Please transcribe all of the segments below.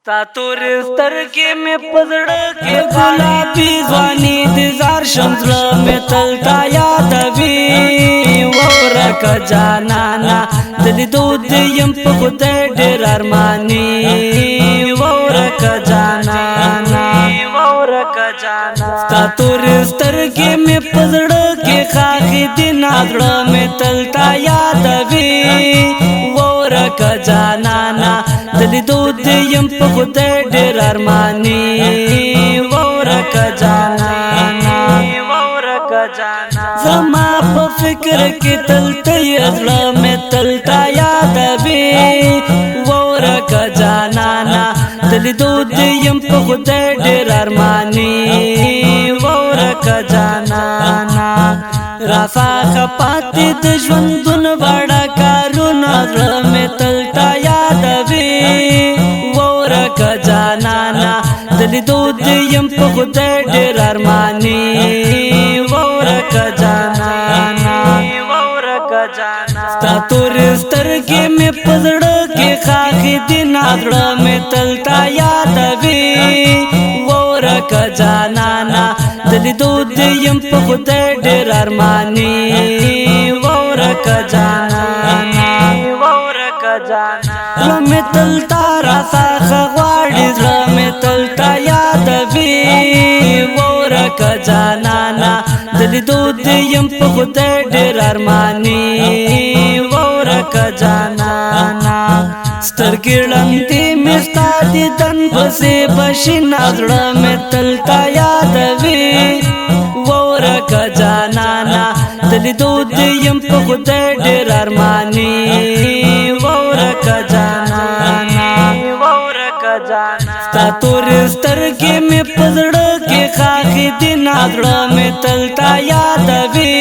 ستا تورې سترګې مې په زړه کې ګلابي ځواني دې زار شم زړه مې تل تا یادوي ورکه جانانا د لیدو دې یم په خدای ډېر ارماني ورکه جانانا ستا تورې سترګې مې په زړه کې ښاغلي دي نا زړه مې تل تا یادوي ورکه جانانا د لیدو دې یم په خدای ډېر ارماني ورکه جانانا زما په فکر کې تل ته یې زړه مې تل تا یادوي ورکه جانانا د لیدو دې یم په خدای ډېر ارماني ورکه جانانا راڅخه پاتې د ژوندون وړه کارونه زړه مې تل تا یادوي ورکه جانانا د لیدو دې یم په خدای ډېر ارماني ورکه جانانا ستا تورې سترګې مې په زړه کې ښاغلي دي نا زړه مې تل تا یادوي ورکه جانانا د لیدو دې یم په خدای ډېر ارماني ورکه جانانا زړه مې تل تا راڅخه غواړي زړه مې تل تا یادوي ورکه جانانا د لیدو دې یم په خدای ډېر ارماني ورکه جانانا سترګې ړندې مې ستا دیدن پسې بشینه زړه مې تل تا یادوي ورکه جانانا د لیدو دې یم په خدای ډېر ارماني ورکه جانانا ستا تورې سترګې مې په زړه کې ښاغلي دي نا زړه مې تل تا یادوي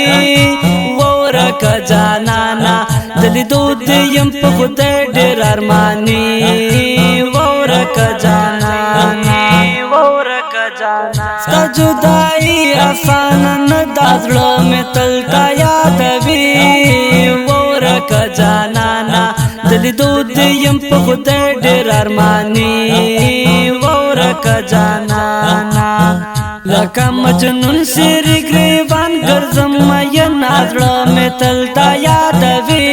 ورکه جانانا د لیدو دې یم په خدای ډېر ارماني ورکه جانانا ستا جدایي اسانه نه ده زړه مې تل تا یادوي ورکه جانانا د لیدو دې یم په خدای ډېر ارماني ورکه جانانا لکه مجنون سیری ګریوان ګرځم مینا زړه مې تل تا یادوي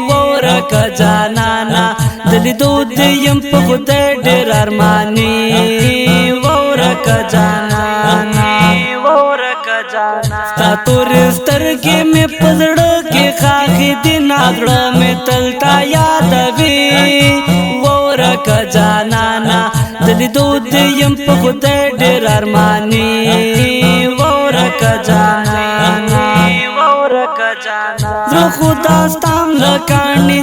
ورکه جانانا د لیدو دې یم په خدای ډېر ارماني ورکه جانانا ستا تورې سترګې مې په زړه کې ښاغلي دي نا زړه مې تل تا یادوي ورکه جانانا د لیدو دې یم په خدای ډېر ارماني ورکه جانانا زه خو دا ستا له کاڼي